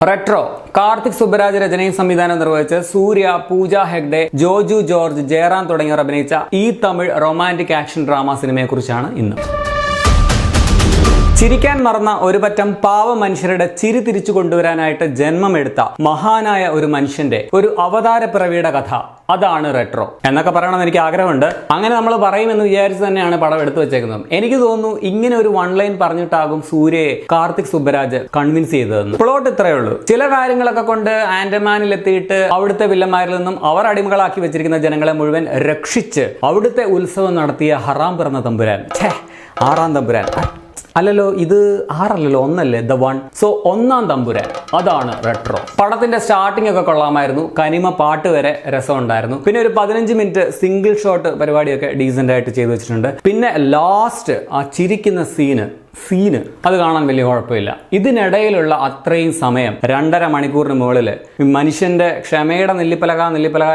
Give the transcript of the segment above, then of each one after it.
Retro Karthik Subbaraj രചനയും സംവിധാനം നിർവഹിച്ച് സൂര്യ, പൂജ ഹെഗ്ഡെ, ജോജു ജോർജ്, ജയറാം തുടങ്ങിയവർ അഭിനയിച്ച ഈ തമിഴ് റൊമാന്റിക് ആക്ഷൻ ഡ്രാമ സിനിമയെക്കുറിച്ചാണ് ഇന്ന്. ചിരിക്കാൻ മറന്ന ഒരു പറ്റം പാവ മനുഷ്യരുടെ ചിരി തിരിച്ചു കൊണ്ടുവരാനായിട്ട് ജന്മമെടുത്ത മഹാനായ ഒരു മനുഷ്യന്റെ ഒരു അവതാര പിറവിയുടെ കഥ, അതാണ് റെട്രോ എന്നൊക്കെ പറയണമെന്ന് എനിക്ക് ആഗ്രഹമുണ്ട്. അങ്ങനെ നമ്മൾ പറയുമെന്ന് വിചാരിച്ച് തന്നെയാണ് പടം എടുത്തു വെച്ചേക്കുന്നത്. എനിക്ക് തോന്നുന്നു ഇങ്ങനെ ഒരു വൺ ലൈൻ പറഞ്ഞിട്ടാകും സൂര്യയെ കാർത്തിക് സുബ്ബരാജ് കൺവിൻസ് ചെയ്തതെന്ന്. പ്ലോട്ട് ഇത്രയേ ഉള്ളൂ. ചില കാര്യങ്ങളൊക്കെ കൊണ്ട് ആൻഡമാനിൽ എത്തിയിട്ട് അവിടുത്തെ വില്ലന്മാരിൽ നിന്നും അവർ അടിമകളാക്കി വെച്ചിരിക്കുന്ന ജനങ്ങളെ മുഴുവൻ രക്ഷിച്ച് അവിടുത്തെ ഉത്സവം നടത്തിയ ഹറാം പിറന്ന തമ്പുരാൻ, ആറാം തമ്പുരാൻ അല്ലല്ലോ, ഇത് 6 അല്ലല്ലോ, 1 അല്ലേ, ദ വൺ. സോ ഒന്നാം തമ്പുരാൻ, അതാണ് റെട്രോ. പടത്തിന്റെ സ്റ്റാർട്ടിംഗ് ഒക്കെ കൊള്ളാമായിരുന്നു. കനിമ പാട്ട് വരെ രസമുണ്ടായിരുന്നു. പിന്നെ ഒരു 15 മിനിറ്റ് സിംഗിൾ ഷോട്ട് പരിപാടിയൊക്കെ ഡീസന്റ് ആയിട്ട് ചെയ്തു വെച്ചിട്ടുണ്ട്. പിന്നെ ലാസ്റ്റ് ആ ചിരിക്കുന്ന സീന് അത് കാണാൻ വലിയ കുഴപ്പമില്ല. ഇതിനിടയിലുള്ള അത്രയും സമയം 2.5 മണിക്കൂറിന് മുകളിൽ മനുഷ്യന്റെ ക്ഷമയുടെ നെല്ലിപ്പലക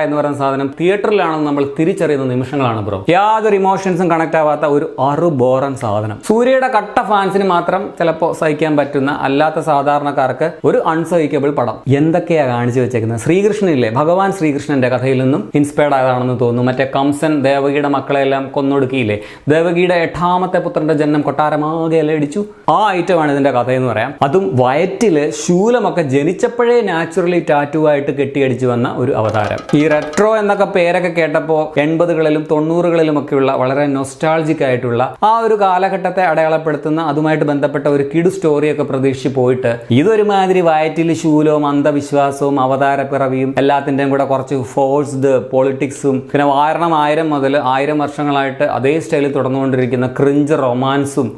എന്ന് പറയുന്ന സാധനം തിയേറ്ററിലാണെന്ന് നമ്മൾ തിരിച്ചറിയുന്ന നിമിഷങ്ങളാണ് ബ്രോ. യാതൊരു ഇമോഷൻസും കണക്ട് ആവാത്ത ഒരു ബോറൻ സാധനം. സൂര്യയുടെ കട്ട ഫാൻസിന് മാത്രം ചിലപ്പോൾ സഹിക്കാൻ പറ്റുന്ന, അല്ലാത്ത സാധാരണക്കാർക്ക് ഒരു അൺസഹിക്കബിൾ പടം. എന്തൊക്കെയാ കാണിച്ചു വെച്ചേക്കുന്നത്? ശ്രീകൃഷ്ണനില്ലേ, ഭഗവാൻ ശ്രീകൃഷ്ണന്റെ കഥയിൽ നിന്നും ഇൻസ്പയർഡ് ആയതാണെന്ന് തോന്നുന്നു. മറ്റേ കംസൻ ദേവകിയുടെ മക്കളെല്ലാം കൊന്നൊടുക്കിയില്ലേ, ദേവകിയുടെ 8ാമത്തെ പുത്രന്റെ ജന്മം കൊട്ടാരമാകെ അടിച്ചു. ആ ഐറ്റമാണ് ഇതിന്റെ കഥയെന്ന് പറയാം. അതും വയറ്റില് ശൂലമൊക്കെ ജനിച്ചപ്പോഴേ നാച്ചുറലി ടാറ്റു ആയിട്ട് കെട്ടിയടിച്ചു വന്ന ഒരു അവതാരം. ഈ റെട്രോ എന്നൊക്കെ പേരൊക്കെ കേട്ടപ്പോൾ 80കളിലും 90കളിലും ഒക്കെയുള്ള വളരെ നൊസ്റ്റാൾജിക് ആയിട്ടുള്ള ആ ഒരു കാലഘട്ടത്തെ അടയാളപ്പെടുത്തുന്ന, അതുമായിട്ട് ബന്ധപ്പെട്ട ഒരു കിടു സ്റ്റോറിയൊക്കെ പ്രതീക്ഷിച്ച് പോയിട്ട് ഇതൊരുമാതിരി വയറ്റിൽ ശൂലവും അന്ധവിശ്വാസവും അവതാര പിറവിയും എല്ലാത്തിന്റെയും കൂടെ കുറച്ച് ഫോഴ്സ്ഡ് പൊളിറ്റിക്സും പിന്നെ 1000 മുതൽ 1000 വർഷങ്ങളായിട്ട് അതേ സ്റ്റൈലിൽ തുടർന്നുകൊണ്ടിരിക്കുന്ന ക്രിഞ്ച് റൊമാൻസും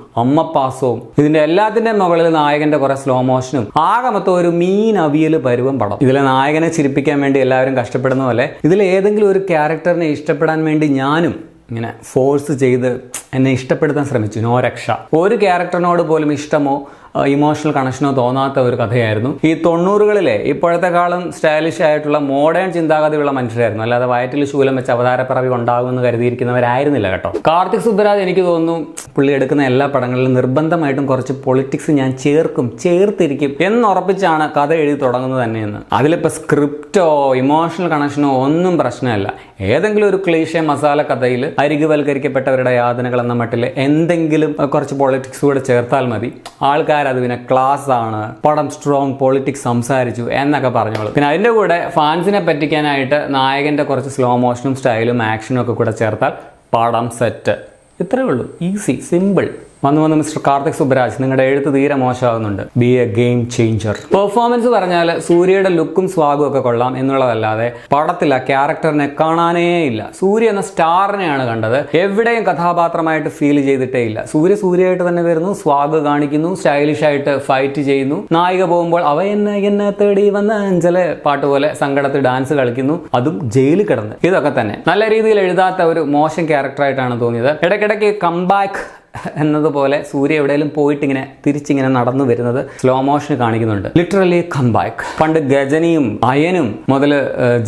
പാസവും ഇതിന്റെ എല്ലാത്തിന്റെ മുകളിൽ നായകന്റെ കുറെ സ്ലോ മോഷനും ആകെ മൊത്തം ഒരു മീൻ അവിയൽ പരുവം പടം. ഇതിലെ നായകനെ ചിരിപ്പിക്കാൻ വേണ്ടി എല്ലാവരും കഷ്ടപ്പെടുന്ന പോലെ ഇതിൽ ഏതെങ്കിലും ഒരു ക്യാരക്ടറിനെ ഇഷ്ടപ്പെടാൻ വേണ്ടി ഞാനും ഇങ്ങനെ ഫോഴ്സ് ചെയ്ത് എന്നെ ഇഷ്ടപ്പെടുത്താൻ ശ്രമിച്ചു. നോ രക്ഷ. ഒരു ക്യാരക്ടറിനോട് പോലും ഇഷ്ടമോ ഇമോഷണൽ കണക്ഷനോ തോന്നാത്ത ഒരു കഥയായിരുന്നു. ഈ 90കളിലെ ഇപ്പോഴത്തെക്കാളും സ്റ്റൈലിഷ് ആയിട്ടുള്ള മോഡേൺ ചിന്താഗതിയുള്ള മനുഷ്യരായിരുന്നു. അല്ലാതെ വയറ്റിൽ ശൂലം വെച്ച് അവതാരപ്പിറവി ഉണ്ടാകുമെന്ന് കരുതിയിരിക്കുന്നവരായിരുന്നില്ല കേട്ടോ. കാർത്തിക് സുബ്ബരാജ് എനിക്ക് തോന്നുന്നു പുള്ളി എടുക്കുന്ന എല്ലാ പടങ്ങളിലും നിർബന്ധമായിട്ടും കുറച്ച് പൊളിറ്റിക്സ് ഞാൻ ചേർത്തിരിക്കും എന്നുറപ്പിച്ചാണ് കഥ എഴുതി തുടങ്ങുന്നത് തന്നെയെന്ന്. അതിലിപ്പോൾ സ്ക്രിപ്റ്റോ ഇമോഷണൽ കണക്ഷനോ ഒന്നും പ്രശ്നമല്ല. ഏതെങ്കിലും ഒരു ക്ലീഷേ മസാല കഥയിൽ അരികുവൽക്കരിക്കപ്പെട്ടവരുടെ യാതനകൾ എന്ന മട്ടിൽ എന്തെങ്കിലും കുറച്ച് പൊളിറ്റിക്സ് കൂടെ ചേർത്താൽ മതി. ആൾക്കാർ അത് പിന്നെ ക്ലാസ് ആണ്, പടം സ്ട്രോങ് പൊളിറ്റിക്സ് സംസാരിച്ചു എന്നൊക്കെ പറഞ്ഞോളൂ. പിന്നെ അതിൻ്റെ കൂടെ ഫാൻസിനെ പറ്റിക്കാനായിട്ട് നായകന്റെ കുറച്ച് സ്ലോ മോഷനും സ്റ്റൈലും ആക്ഷനും ഒക്കെ കൂടെ ചേർത്താൽ പടം സെറ്റ്. ഇത്രയേ ഉള്ളൂ. Easy, simple. വന്ന് മിസ്റ്റർ കാർത്തിക് സുബ്ബരാജ്, നിങ്ങളുടെ എഴുത്ത് തീരെ മോശമാകുന്നുണ്ട്. Be a game changer. Performance പറഞ്ഞാൽ സൂര്യയുടെ ലുക്കും സ്വാഗും ഒക്കെ കൊള്ളാം എന്നുള്ളതല്ലാതെ പടത്തിൽ ആ ക്യാരക്ടറിനെ കാണാനേ ഇല്ല. സൂര്യ എന്ന സ്റ്റാറിനെയാണ് കണ്ടത്. എവിടെയും കഥാപാത്രമായിട്ട് ഫീൽ ചെയ്തിട്ടേ ഇല്ല. സൂര്യയായിട്ട് തന്നെ വരുന്നു, സ്വാഗ് കാണിക്കുന്നു, സ്റ്റൈലിഷ് ആയിട്ട് ഫൈറ്റ് ചെയ്യുന്നു. നായിക പോകുമ്പോൾ അവ എന്നെ തേടി വന്ന അഞ്ചലെ പാട്ട് പോലെ സങ്കടത്തിൽ ഡാൻസ് കളിക്കുന്നു, അതും ജയിലിൽ കിടന്ന്. ഇതൊക്കെ തന്നെ നല്ല രീതിയിൽ എഴുതാത്ത ഒരു മോശം ക്യാരക്ടറായിട്ടാണ് തോന്നിയത്. ഇടയ്ക്കിടയ്ക്ക് കംബാക്ക് എന്നതുപോലെ സൂര്യ എവിടെയെങ്കിലും പോയിട്ട് ഇങ്ങനെ തിരിച്ചിങ്ങനെ നടന്നു വരുന്നത് സ്ലോ മോഷൻ കാണിക്കുന്നുണ്ട്. Literally comeback. പണ്ട് ഗജനിയും അയനും മുതൽ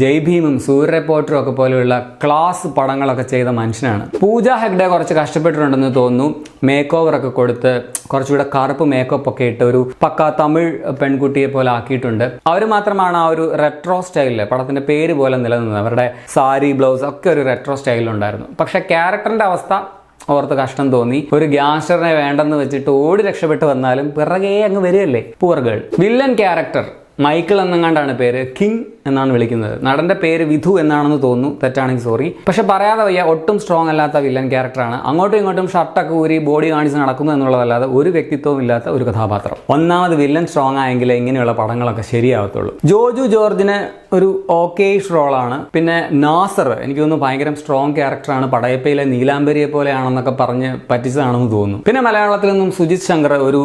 ജയ്ഭീമും സൂര്യ റിപ്പോർട്ടറും ഒക്കെ പോലെയുള്ള ക്ലാസ് പടങ്ങളൊക്കെ ചെയ്ത മനുഷ്യനാണ്. പൂജ ഹെഗ്ഡെ കുറച്ച് കഷ്ടപ്പെട്ടിട്ടുണ്ടെന്ന് തോന്നുന്നു. മേക്ക് ഓവർ ഒക്കെ കൊടുത്ത് കുറച്ചുകൂടെ കറുപ്പ് മേക്കപ്പ് ഒക്കെ ഇട്ട് ഒരു പക്ക തമിഴ് പെൺകുട്ടിയെ പോലെ ആക്കിയിട്ടുണ്ട്. അവർ മാത്രമാണ് ആ ഒരു റെട്രോ സ്റ്റൈലില് പടത്തിന്റെ പേര് പോലെ നിലനിന്നത്. അവരുടെ സാരി ബ്ലൗസ് ഒക്കെ ഒരു റെട്രോ സ്റ്റൈലിലുണ്ടായിരുന്നു. പക്ഷെ ക്യാരക്ടറിന്റെ അവസ്ഥ ഓർത്ത് കഷ്ടം തോന്നി. ഒരു ഗ്യാങ്സ്റ്ററിനെ വേണ്ടെന്ന് വെച്ചിട്ട് ഓടി രക്ഷപ്പെട്ട് വന്നാലും പിറകെ അങ്ങ് വരികയല്ലേ പൂർ ഗേൾ. വില്ലൻ ക്യാരക്ടർ മൈക്കിൾ എന്നെങ്ങാണ്ടാണ് പേര്. കിങ് എന്നാണ് വിളിക്കുന്നത്. നടന്റെ പേര് വിധു എന്നാണെന്ന് തോന്നുന്നു, തെറ്റാണെങ്കിൽ സോറി. പക്ഷെ പറയാതെ വയ്യ, ഒട്ടും സ്ട്രോങ് അല്ലാത്ത വില്ലൻ ക്യാരക്ടറാണ്. അങ്ങോട്ടും ഇങ്ങോട്ടും ഷർട്ടൊക്കെ ഊരി ബോഡി കാണിച്ച് നടക്കുന്നു എന്നുള്ളതല്ലാതെ ഒരു വ്യക്തിത്വവും ഇല്ലാത്ത ഒരു കഥാപാത്രം. ഒന്നാമത് വില്ലൻ സ്ട്രോങ് ആയെങ്കിലേ ഇങ്ങനെയുള്ള പടങ്ങളൊക്കെ ശരിയാവത്തുള്ളൂ. ജോജു ജോർജിന് ഒരു ഓക്കേഷ് റോളാണ്. പിന്നെ നാസർ എനിക്ക് തോന്നുന്നു ഭയങ്കര സ്ട്രോങ് ക്യാരക്ടറാണ്. പടയപ്പയിലെ നീലാംബരിയെ പോലെയാണെന്നൊക്കെ പറഞ്ഞ് പറ്റിച്ചതാണെന്ന് തോന്നുന്നു. പിന്നെ മലയാളത്തിൽ നിന്നും സുജിത് ശങ്കർ ഒരു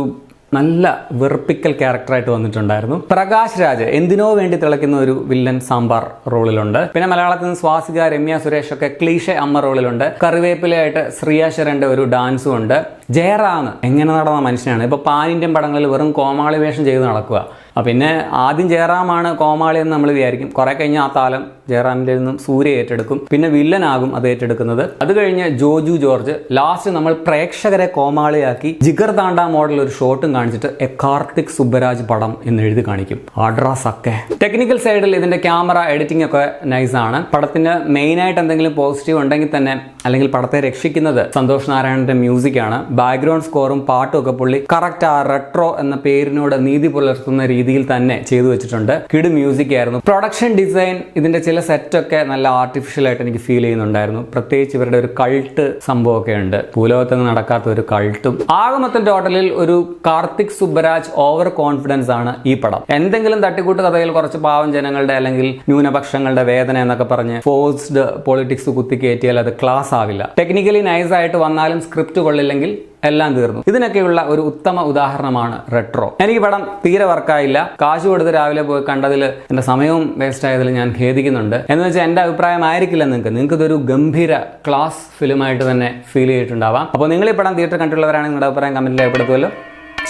നല്ല വെറുപ്പിക്കൽ ക്യാരക്ടറായിട്ട് വന്നിട്ടുണ്ടായിരുന്നു. പ്രകാശ് രാജ് എന്തിനോ വേണ്ടി തിളയ്ക്കുന്ന ഒരു വില്ലൻ സാമ്പാർ റോളിലുണ്ട്. പിന്നെ മലയാളത്തിൽ നിന്ന് സ്വാസിക, രമ്യ സുരേഷ് ഒക്കെ ക്ലീഷെ അമ്മ റോളിലുണ്ട്. കറിവേപ്പിലയായിട്ട് ശ്രീയാശരന്റെ ഒരു ഡാൻസും ഉണ്ട്. ജയറാം എങ്ങനെ നടന്ന മനുഷ്യനാണ്. ഇപ്പൊ പാൻ ഇന്ത്യൻ പടങ്ങളിൽ വെറും കോമാളി വേഷം ചെയ്ത് നടക്കുക. പിന്നെ ആദ്യം ജയറാമാണ് കോമാളി എന്ന് നമ്മൾ വിചാരിക്കും. കുറെ കഴിഞ്ഞ് ആ താലം ജയറാമിൻ്റെ നിന്നും സൂര്യ ഏറ്റെടുക്കും. പിന്നെ വില്ലനാകും അത് ഏറ്റെടുക്കുന്നത്. അത് കഴിഞ്ഞ് ജോജു ജോർജ്. ലാസ്റ്റ് നമ്മൾ പ്രേക്ഷകരെ കോമാളിയാക്കി ജിഗർ താണ്ട മോഡൽ ഒരു ഷോട്ടും കാണിച്ചിട്ട് എ കാർത്തിക് സുബ്ബരാജ് പടം എന്ന് എഴുതി കാണിക്കും. അഡ്രാസ് ഒക്കെ. ടെക്നിക്കൽ സൈഡിൽ ഇതിന്റെ ക്യാമറ എഡിറ്റിംഗ് ഒക്കെ നൈസാണ്. പടത്തിന് മെയിനായിട്ട് എന്തെങ്കിലും പോസിറ്റീവ് ഉണ്ടെങ്കിൽ തന്നെ, അല്ലെങ്കിൽ പടത്തെ രക്ഷിക്കുന്നത് സന്തോഷ് നാരായണന്റെ മ്യൂസിക് ആണ്. ബാക്ക്ഗ്രൗണ്ട് സ്കോറും പാട്ടും ഒക്കെ പുള്ളി കറക്റ്റ് ആ റെട്രോ എന്ന പേരിനോട് നീതി പുലർത്തുന്ന രീതിയിൽ തന്നെ ചെയ്തു വെച്ചിട്ടുണ്ട്. കിഡ് മ്യൂസിക് ആയിരുന്നു. പ്രൊഡക്ഷൻ ഡിസൈൻ, ഇതിന്റെ ചില സെറ്റൊക്കെ നല്ല ആർട്ടിഫിഷ്യൽ ആയിട്ട് എനിക്ക് ഫീൽ ചെയ്യുന്നുണ്ടായിരുന്നു. പ്രത്യേകിച്ച് ഇവരുടെ ഒരു കൾട്ട് സംഭവമൊക്കെ ഉണ്ട്, ഭൂലോകത്ത് നടക്കാത്ത ഒരു കൾട്ടും. ആകെ മൊത്തം ടോട്ടലിൽ ഒരു കാർത്തിക് സുബ്ബരാജ് ഓവർ കോൺഫിഡൻസ് ആണ് ഈ പടം. എന്തെങ്കിലും തട്ടിക്കൂട്ട് കഥയിൽ കുറച്ച് പാവം ജനങ്ങളുടെ അല്ലെങ്കിൽ ന്യൂനപക്ഷങ്ങളുടെ വേദന എന്നൊക്കെ പറഞ്ഞ് ഫോഴ്സ്ഡ് പൊളിറ്റിക്സ് കുത്തിക്കയറ്റിയാൽ അത് ക്ലാസ് ആവില്ല. ടെക്നിക്കലി നൈസ് ആയിട്ട് വന്നാലും സ്ക്രിപ്റ്റ് കൊള്ളില്ലെങ്കിൽ എല്ലാം തീർന്നു. ഇതിനൊക്കെയുള്ള ഒരു ഉത്തമ ഉദാഹരണമാണ് റെട്രോ. എനിക്ക് പടം തീരെ വർക്കായില്ല. കാശ് കൊടുത്ത് രാവിലെ പോയി കണ്ടതിൽ എന്റെ സമയവും വേസ്റ്റ് ആയതിൽ ഞാൻ ഖേദിക്കുന്നുണ്ട്. എന്ന് വെച്ചാൽ എന്റെ അഭിപ്രായം ആയിരിക്കില്ല നിങ്ങൾക്ക് ഇതൊരു ഗംഭീര ക്ലാസ് ഫിലിമായിട്ട് തന്നെ ഫീൽ ചെയ്തിട്ടുണ്ടാവാം. അപ്പോൾ നിങ്ങൾ ഈ പടം തിയേറ്റർ കണ്ടിട്ടുള്ളവരാണെങ്കിൽ നിങ്ങളുടെ അഭിപ്രായം കമന്റിൽ രേഖപ്പെടുത്തുമല്ലോ.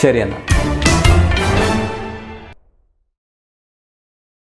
ശരി എന്നാൽ.